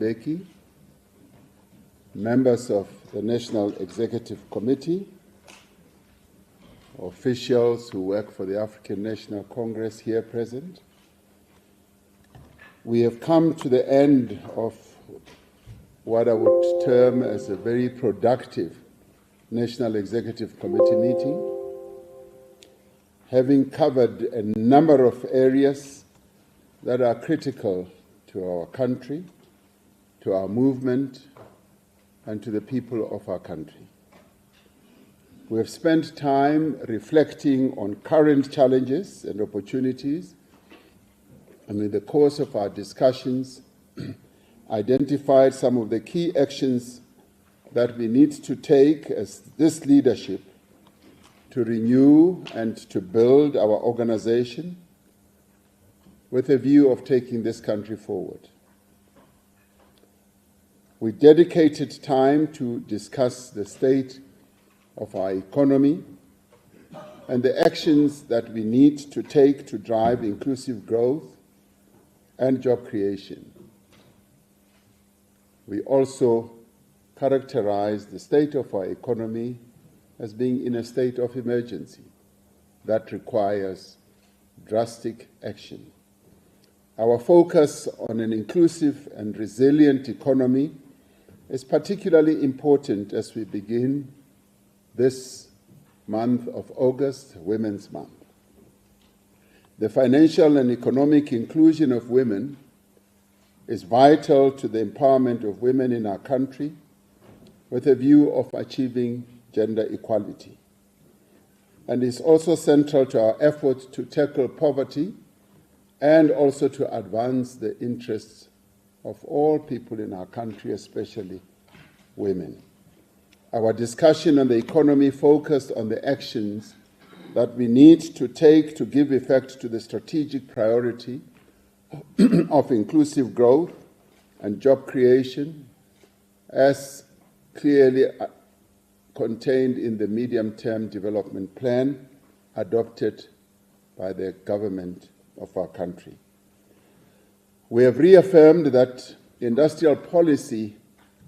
Mbeki, members of the National Executive Committee, officials who work for the African National Congress here present. We have come to the end of what I would term as a very productive National Executive Committee meeting, having covered a number of areas that are critical to our country, to our movement, and to the people of our country. We have spent time reflecting on current challenges and opportunities, and in the course of our discussions, identified some of the key actions that we need to take as this leadership to renew and to build our organization with a view of taking this country forward. We dedicated time to discuss the state of our economy and the actions that we need to take to drive inclusive growth and job creation. We also characterized the state of our economy as being in a state of emergency that requires drastic action. Our focus on an inclusive and resilient economy is particularly important as we begin this month of August, Women's Month. The financial and economic inclusion of women is vital to the empowerment of women in our country with a view of achieving gender equality, and is also central to our effort to tackle poverty and also to advance the interests of all people in our country, especially women. Our discussion on the economy focused on the actions that we need to take to give effect to the strategic priority of inclusive growth and job creation, as clearly contained in the medium-term development plan adopted by the government of our country. We have reaffirmed that industrial policy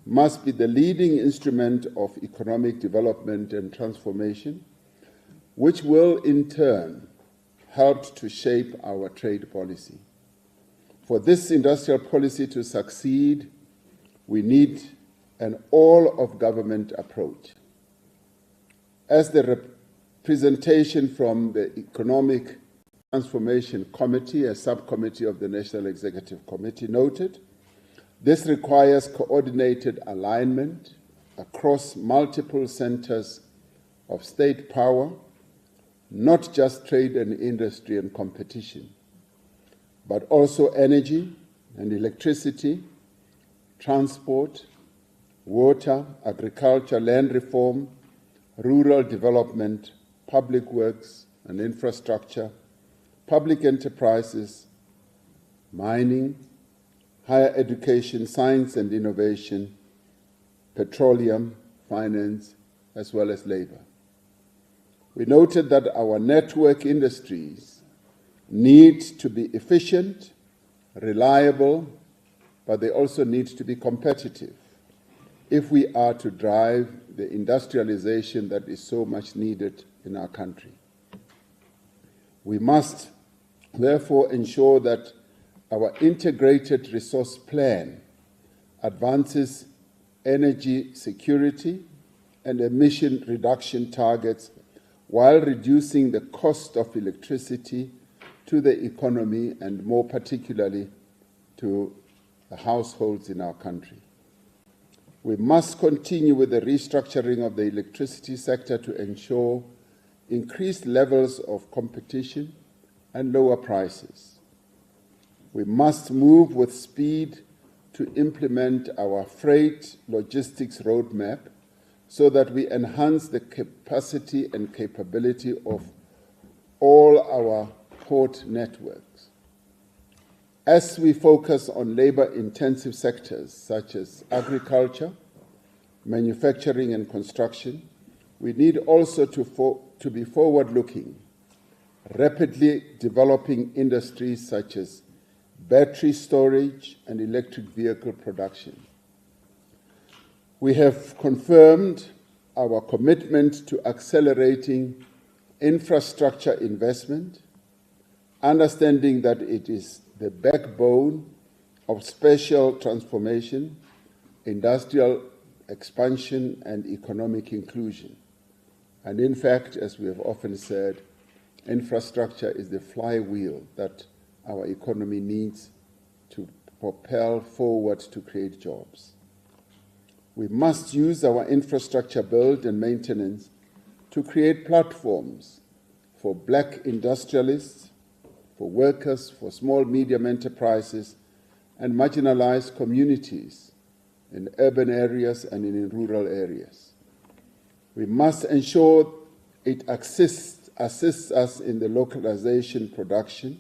must be the leading instrument of economic development and transformation, which will in turn help to shape our trade policy. For this industrial policy to succeed, we need an all-of-government approach. As the representation from the Economic Transformation Committee, a subcommittee of the National Executive Committee, noted, this requires coordinated alignment across multiple centers of state power, not just trade and industry and competition, but also energy and electricity, transport, water, agriculture, land reform, rural development, public works and infrastructure, public enterprises, mining, higher education, science and innovation, petroleum, finance, as well as labor. We noted that our network industries need to be efficient, reliable, but they also need to be competitive if we are to drive the industrialization that is so much needed in our country. We must therefore ensure that our integrated resource plan advances energy security and emission reduction targets while reducing the cost of electricity to the economy and more particularly to the households in our country. We must continue with the restructuring of the electricity sector to ensure increased levels of competition and lower prices. We must move with speed to implement our freight logistics roadmap so that we enhance the capacity and capability of all our port networks. As we focus on labor-intensive sectors such as agriculture, manufacturing and construction, we need also to be forward-looking, rapidly developing industries such as battery storage, and electric vehicle production. We have confirmed our commitment to accelerating infrastructure investment, understanding that it is the backbone of spatial transformation, industrial expansion, and economic inclusion. And in fact, as we have often said, infrastructure is the flywheel that our economy needs to propel forward to create jobs. We must use our infrastructure build and maintenance to create platforms for Black industrialists, for workers, for small, medium enterprises, and marginalized communities in urban areas and in rural areas. We must ensure it assists us in the localization production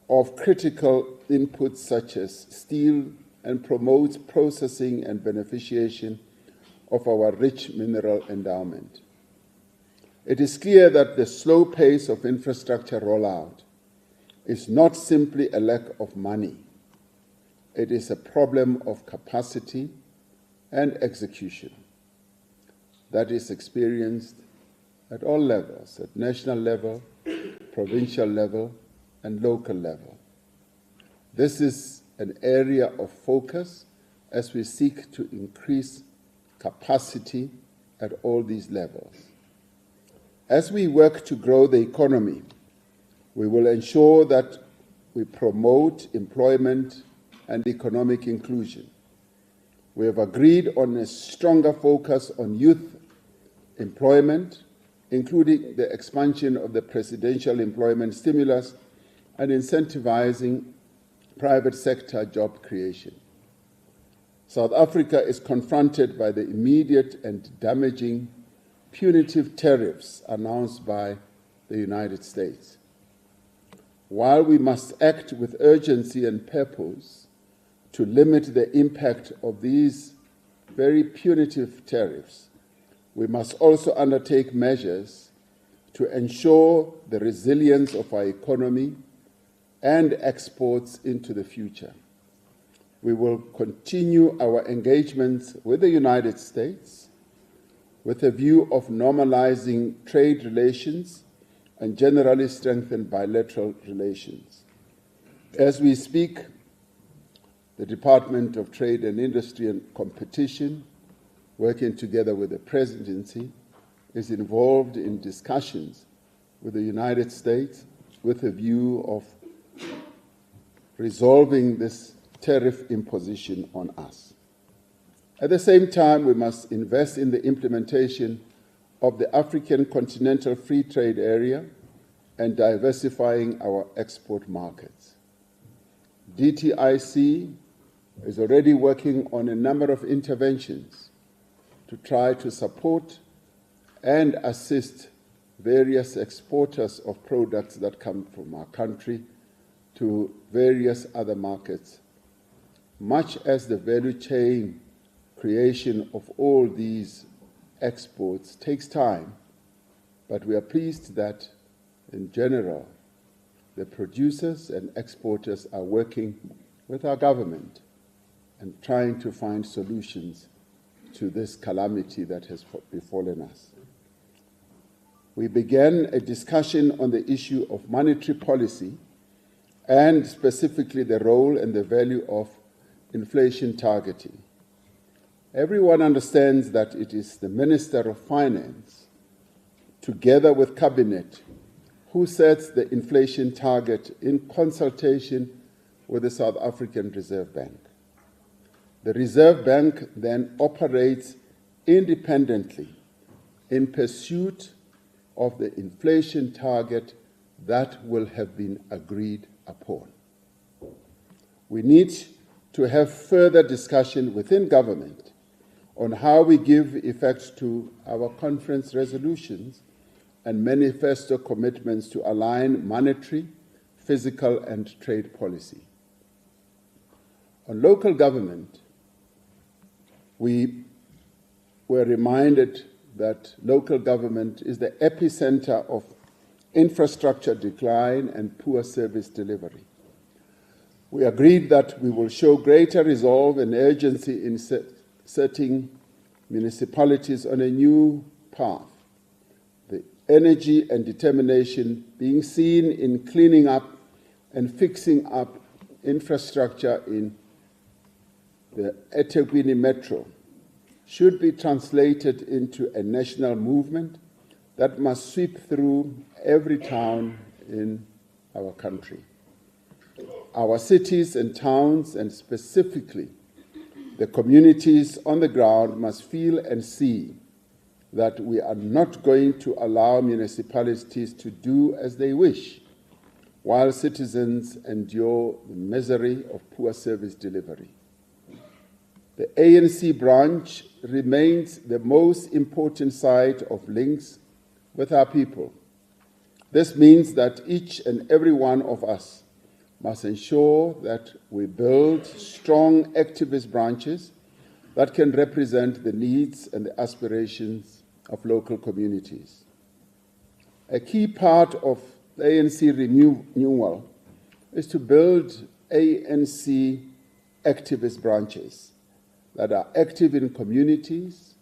of critical inputs such as steel and promotes processing and beneficiation of our rich mineral endowment. It is clear that the slow pace of infrastructure rollout is not simply a lack of money. It is a problem of capacity and execution that is experienced at all levels, at national level, provincial level, and local level. This is an area of focus as we seek to increase capacity at all these levels. As we work to grow the economy, we will ensure that we promote employment and economic inclusion. We have agreed on a stronger focus on youth employment, including the expansion of the presidential employment stimulus and incentivizing private sector job creation. South Africa is confronted by the immediate and damaging punitive tariffs announced by the United States. While we must act with urgency and purpose to limit the impact of these very punitive tariffs, we must also undertake measures to ensure the resilience of our economy and exports into the future. We will continue our engagements with the United States with a view of normalizing trade relations and generally strengthen bilateral relations. As we speak, the Department of Trade and Industry and Competition, working together with the Presidency, is involved in discussions with the United States with a view of resolving this tariff imposition on us. At the same time, we must invest in the implementation of the African Continental Free Trade Area and diversifying our export markets. DTIC is already working on a number of interventions to try to support and assist various exporters of products that come from our country to various other markets. Much as the value chain creation of all these exports takes time, but we are pleased that, in general, the producers and exporters are working with our government and trying to find solutions to this calamity that has befallen us. We began a discussion on the issue of monetary policy and specifically the role and the value of inflation targeting. Everyone understands that it is the Minister of Finance, together with Cabinet, who sets the inflation target in consultation with the South African Reserve Bank. The Reserve Bank then operates independently in pursuit of the inflation target that will have been agreed upon. We need to have further discussion within government on how we give effect to our conference resolutions and manifesto commitments to align monetary, fiscal, and trade policy. On local government, we were reminded that local government is the epicenter of infrastructure decline and poor service delivery. We agreed that we will show greater resolve and urgency in setting municipalities on a new path, the energy and determination being seen in cleaning up and fixing up infrastructure in the eThekwini Metro should be translated into a national movement that must sweep through every town in our country. Our cities and towns, and specifically the communities on the ground, must feel and see that we are not going to allow municipalities to do as they wish, while citizens endure the misery of poor service delivery. The ANC branch remains the most important site of links with our people. This means that each and every one of us must ensure that we build strong activist branches that can represent the needs and the aspirations of local communities. A key part of the ANC renewal is to build ANC activist branches that are active in communities,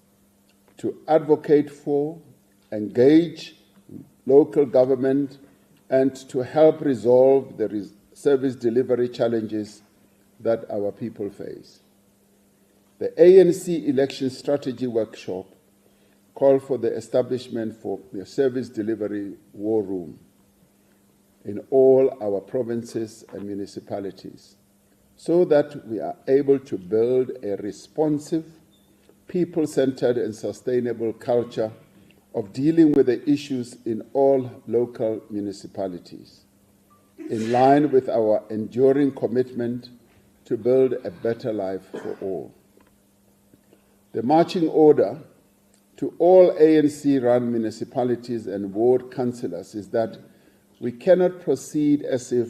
to advocate for, engage local government, and to help resolve the service delivery challenges that our people face. The ANC election strategy workshop called for the establishment for the service delivery war room in all our provinces and municipalities, so that we are able to build a responsive, people-centered and sustainable culture of dealing with the issues in all local municipalities, in line with our enduring commitment to build a better life for all. The marching order to all ANC-run municipalities and ward councillors is that we cannot proceed as if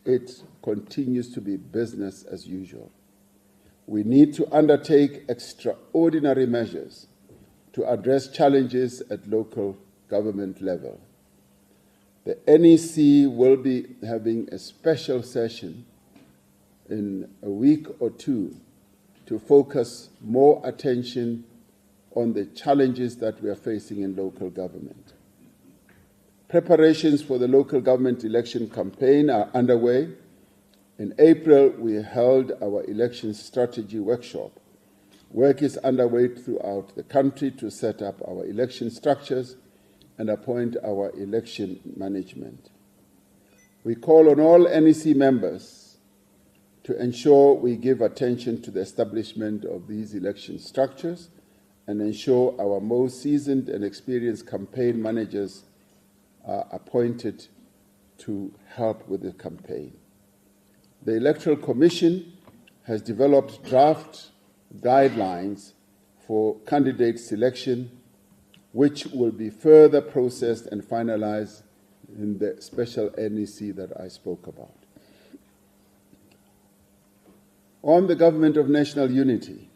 it continues to be business as usual. We need to undertake extraordinary measures to address challenges at local government level. The NEC will be having a special session in a week or two to focus more attention on the challenges that we are facing in local government. Preparations for the local government election campaign are underway. In April, we held our election strategy workshop. Work is underway throughout the country to set up our election structures and appoint our election management. We call on all NEC members to ensure we give attention to the establishment of these election structures and ensure our most seasoned and experienced campaign managers are appointed to help with the campaign. The Electoral Commission has developed draft guidelines for candidate selection, which will be further processed and finalized in the special NEC that I spoke about. On the Government of National Unity,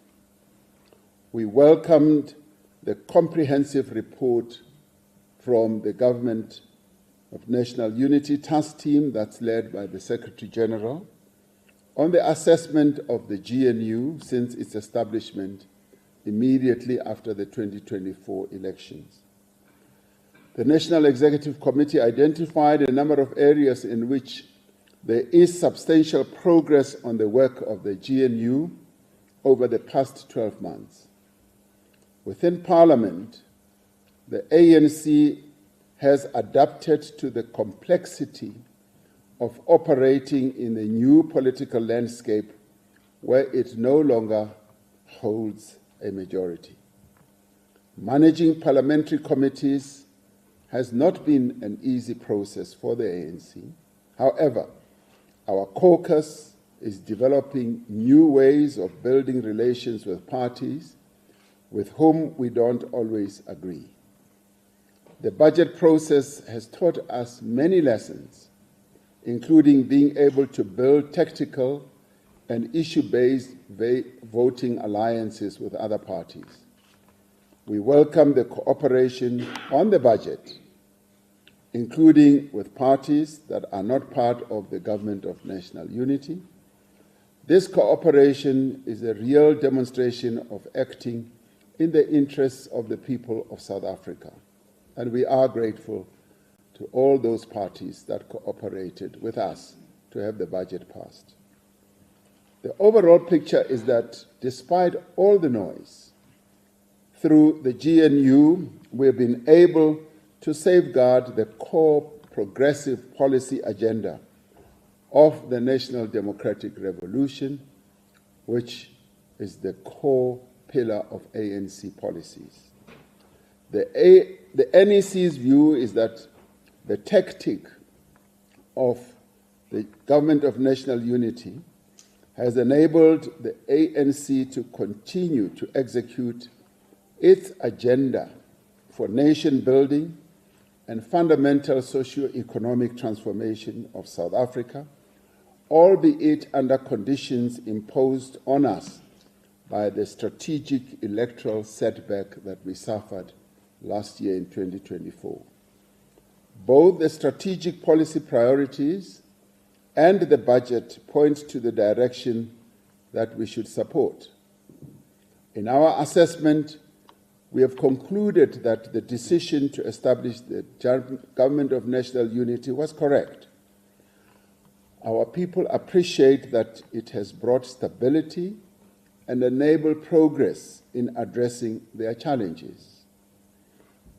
we welcomed the comprehensive report from the Government of National Unity Task Team that's led by the Secretary General on the assessment of the GNU since its establishment immediately after the 2024 elections. The National Executive Committee identified a number of areas in which there is substantial progress on the work of the GNU over the past 12 months. Within Parliament, the ANC has adapted to the complexity of operating in the new political landscape where it no longer holds a majority. Managing parliamentary committees has not been an easy process for the ANC. However, our caucus is developing new ways of building relations with parties with whom we don't always agree. The budget process has taught us many lessons, including being able to build tactical and issue-based voting alliances with other parties. We welcome the cooperation on the budget including with parties that are not part of the Government of National Unity. This cooperation is a real demonstration of acting in the interests of the people of South Africa, and we are grateful to all those parties that cooperated with us to have the budget passed. The overall picture is that despite all the noise, through the GNU, we've been able to safeguard the core progressive policy agenda of the National Democratic Revolution, which is the core pillar of ANC policies. The NEC's view is that the tactic of the Government of National Unity has enabled the ANC to continue to execute its agenda for nation building and fundamental socio-economic transformation of South Africa, albeit under conditions imposed on us by the strategic electoral setback that we suffered last year in 2024. Both the strategic policy priorities and the budget point to the direction that we should support. In our assessment, we have concluded that the decision to establish the Government of National Unity was correct. Our people appreciate that it has brought stability and enabled progress in addressing their challenges.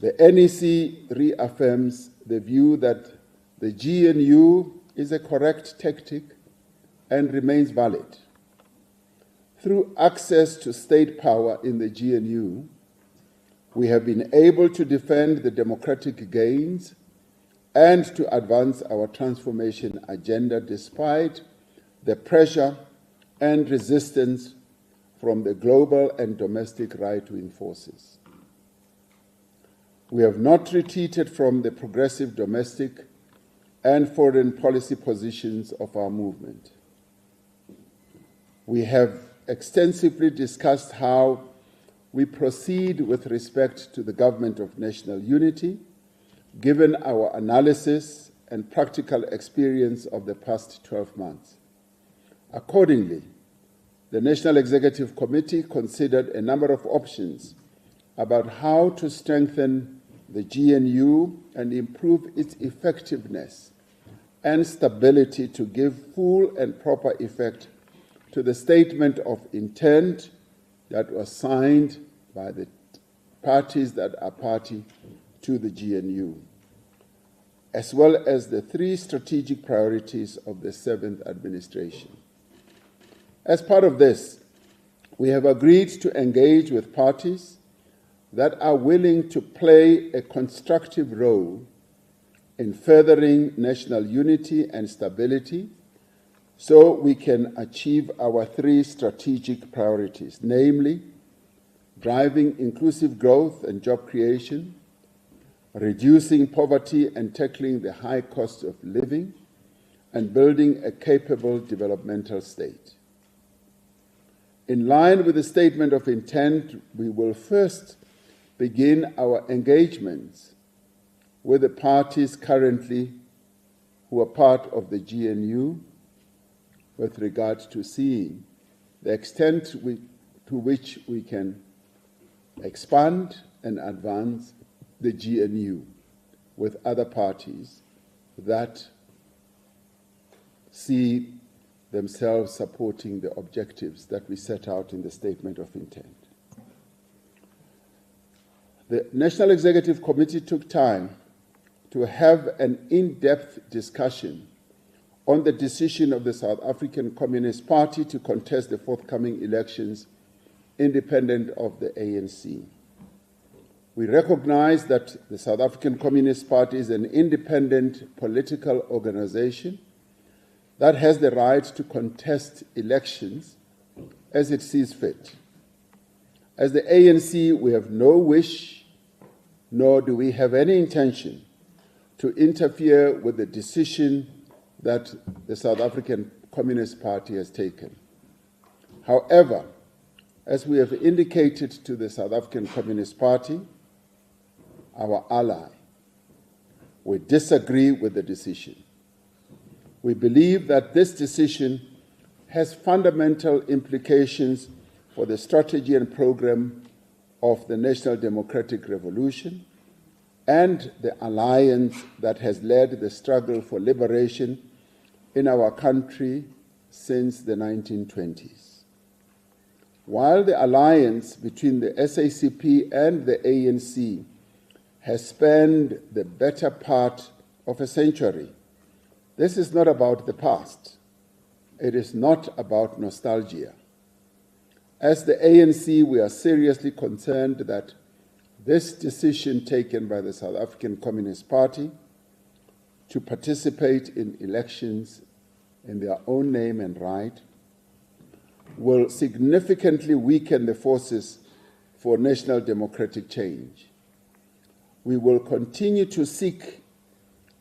The NEC reaffirms the view that the GNU is a correct tactic and remains valid. Through access to state power in the GNU, we have been able to defend the democratic gains and to advance our transformation agenda despite the pressure and resistance from the global and domestic right-wing forces. We have not retreated from the progressive domestic and foreign policy positions of our movement. We have extensively discussed how we proceed with respect to the Government of National Unity, given our analysis and practical experience of the past 12 months. Accordingly, the National Executive Committee considered a number of options about how to strengthen the GNU and improve its effectiveness and stability to give full and proper effect to the statement of intent that was signed by the parties that are party to the GNU, as well as the 3 strategic priorities of the 7th administration. As part of this, we have agreed to engage with parties that are willing to play a constructive role in furthering national unity and stability so we can achieve our 3 strategic priorities, namely, driving inclusive growth and job creation, reducing poverty and tackling the high cost of living, and building a capable developmental state. In line with the statement of intent, we will first begin our engagements with the parties currently who are part of the GNU with regard to seeing the extent to which we can expand and advance the GNU with other parties that see themselves supporting the objectives that we set out in the statement of intent. The National Executive Committee took time to have an in-depth discussion on the decision of the South African Communist Party to contest the forthcoming elections independent of the ANC. We recognize that the South African Communist Party is an independent political organization that has the right to contest elections as it sees fit. As the ANC, we have no wish, nor do we have any intention to interfere with the decision that the South African Communist Party has taken. However, as we have indicated to the South African Communist Party, our ally, we disagree with the decision. We believe that this decision has fundamental implications for the strategy and program of the National Democratic Revolution and the alliance that has led the struggle for liberation in our country since the 1920s. While the alliance between the SACP and the ANC has spanned the better part of a century, this is not about the past. It is not about nostalgia. As the ANC, we are seriously concerned that this decision taken by the South African Communist Party to participate in elections in their own name and right will significantly weaken the forces for national democratic change. We will continue to seek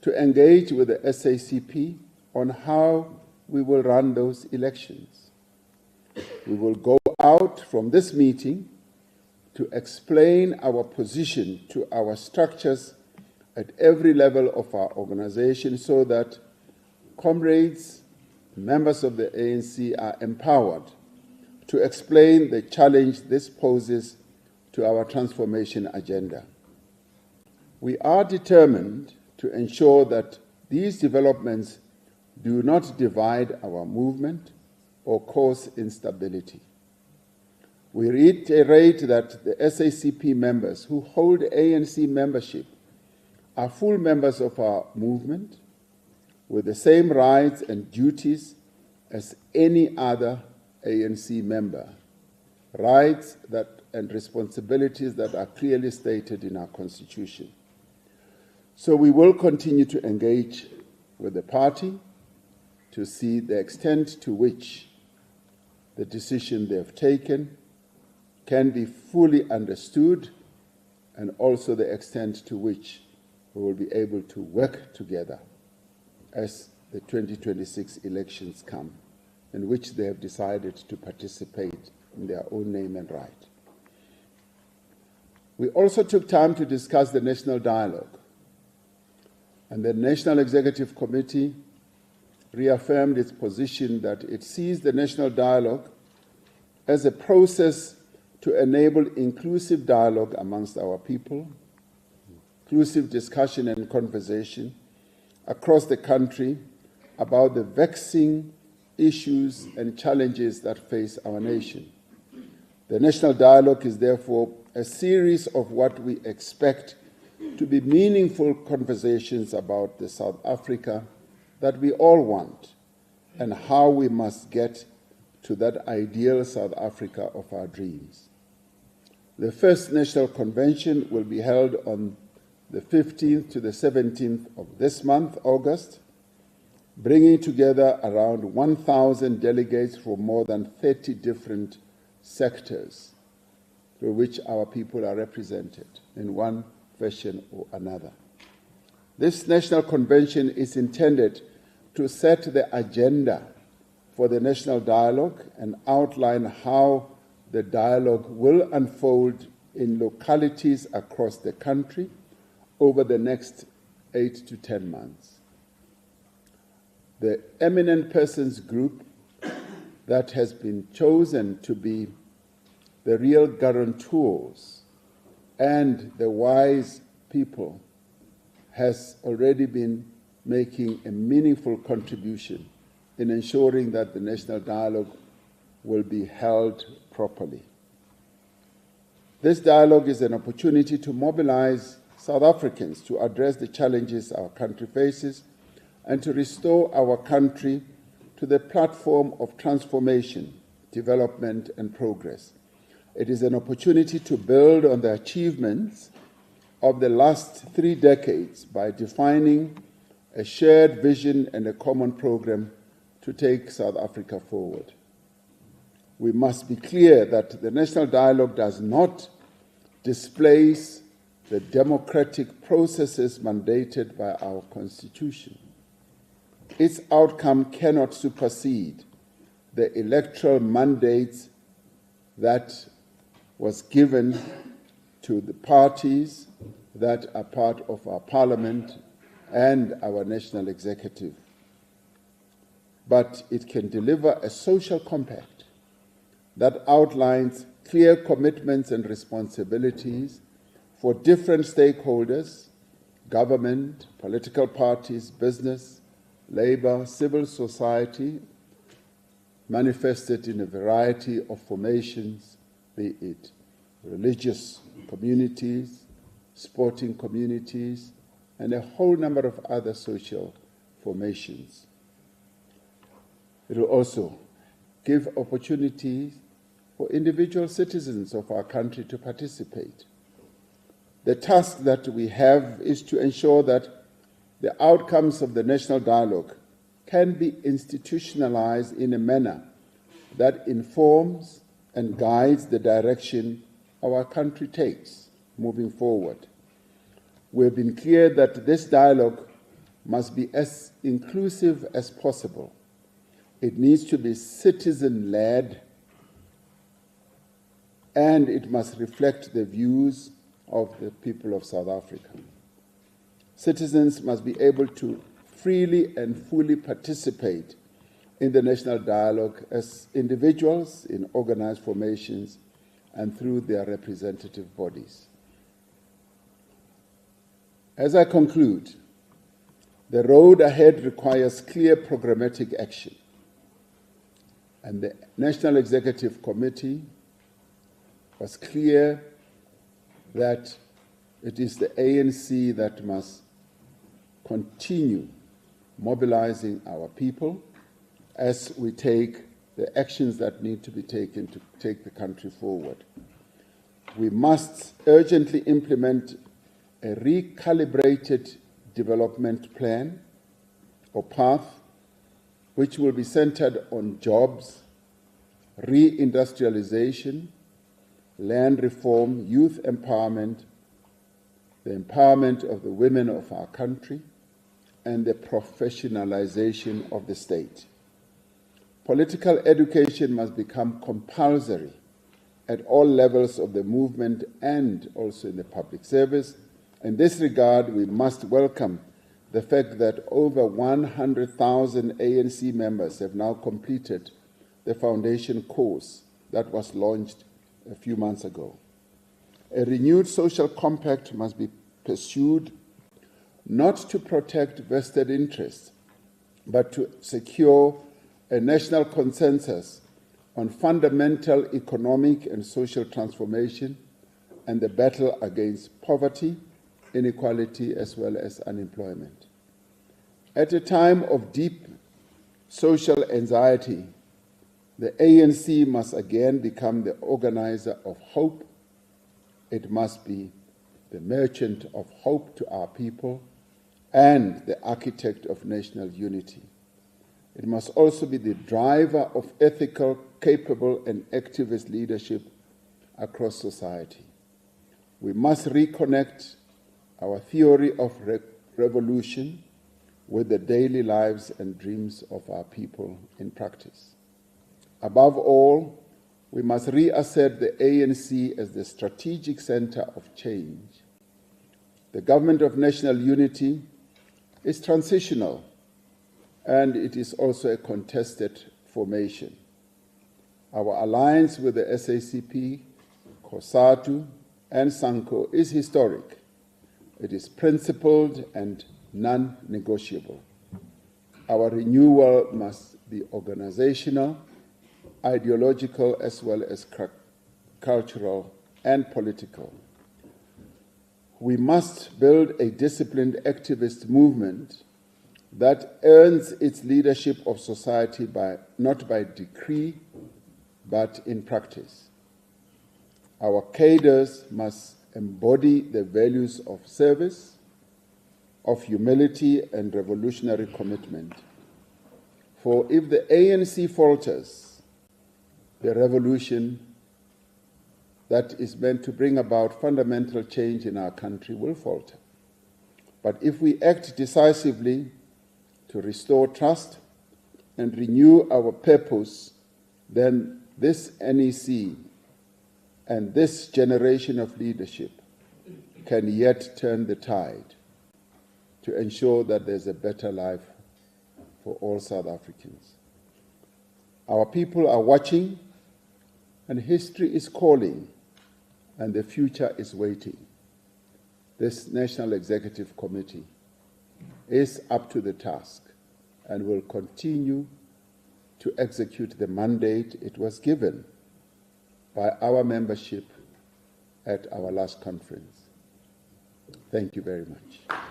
to engage with the SACP on how we will run those elections. We will go out from this meeting to explain our position to our structures at every level of our organization so that comrades, members of the ANC are empowered to explain the challenge this poses to our transformation agenda. We are determined to ensure that these developments do not divide our movement or cause instability. We reiterate that the SACP members who hold ANC membership are full members of our movement with the same rights and duties as any other ANC member, rights and responsibilities that are clearly stated in our Constitution. So we will continue to engage with the party to see the extent to which the decision they have taken can be fully understood and also the extent to which we will be able to work together as the 2026 elections come, in which they have decided to participate in their own name and right. We also took time to discuss the national dialogue, and the National Executive Committee reaffirmed its position that it sees the national dialogue as a process to enable inclusive dialogue amongst our people, inclusive discussion and conversation across the country about the vexing issues and challenges that face our nation. The national dialogue is therefore a series of what we expect to be meaningful conversations about the South Africa that we all want and how we must get to that ideal South Africa of our dreams. The first National Convention will be held on the 15th to the 17th of this month, August, bringing together around 1,000 delegates from more than 30 different sectors through which our people are represented in one fashion or another. This National Convention is intended to set the agenda for the national dialogue and outline how the dialogue will unfold in localities across the country over the next 8 to 10 months. The eminent persons group that has been chosen to be the real guarantors and the wise people has already been making a meaningful contribution in ensuring that the national dialogue will be held properly. This dialogue is an opportunity to mobilize South Africans to address the challenges our country faces and to restore our country to the platform of transformation, development, and progress. It is an opportunity to build on the achievements of the last 3 decades by defining a shared vision and a common program to take South Africa forward. We must be clear that the national dialogue does not displace the democratic processes mandated by our Constitution. Its outcome cannot supersede the electoral mandates that was given to the parties that are part of our parliament and our national executive. But it can deliver a social compact that outlines clear commitments and responsibilities for different stakeholders: government, political parties, business, labor, civil society, manifested in a variety of formations, be it religious communities, sporting communities, and a whole number of other social formations. It will also give opportunities for individual citizens of our country to participate. The task that we have is to ensure that the outcomes of the national dialogue can be institutionalized in a manner that informs and guides the direction our country takes moving forward. We have been clear that this dialogue must be as inclusive as possible. It needs to be citizen-led, and it must reflect the views of the people of South Africa. Citizens must be able to freely and fully participate in the national dialogue as individuals, in organized formations, and through their representative bodies. As I conclude, the road ahead requires clear programmatic action, and the National Executive Committee was clear that it is the ANC that must continue mobilizing our people as we take the actions that need to be taken to take the country forward. We must urgently implement a recalibrated development plan or path which will be centered on jobs, reindustrialization, land reform, youth empowerment, the empowerment of the women of our country, and the professionalization of the state. Political education must become compulsory at all levels of the movement and also in the public service. In this regard, we must welcome the fact that over 100,000 ANC members have now completed the foundation course that was launched a few months ago. A renewed social compact must be pursued not to protect vested interests, but to secure a national consensus on fundamental economic and social transformation and the battle against poverty, inequality, as well as unemployment. At a time of deep social anxiety, the ANC must again become the organizer of hope. It must be the merchant of hope to our people and the architect of national unity. It must also be the driver of ethical, capable, and activist leadership across society. We must reconnect our theory of revolution with the daily lives and dreams of our people in practice. Above all, we must reassert the ANC as the strategic center of change. The government of national unity is transitional, and it is also a contested formation. Our alliance with the SACP, COSATU, and SANCO is historic. It is principled and non-negotiable. Our renewal must be organizational, ideological, as well as cultural and political. We must build a disciplined activist movement that earns its leadership of society not by decree, but in practice. Our cadres must embody the values of service, of humility, and revolutionary commitment. For if the ANC falters, the revolution that is meant to bring about fundamental change in our country will falter. But if we act decisively to restore trust and renew our purpose, then this NEC and this generation of leadership can yet turn the tide. to ensure that there's a better life for all South Africans. Our people are watching, and history is calling, and the future is waiting. This National Executive Committee is up to the task and will continue to execute the mandate it was given by our membership at our last conference. Thank you very much.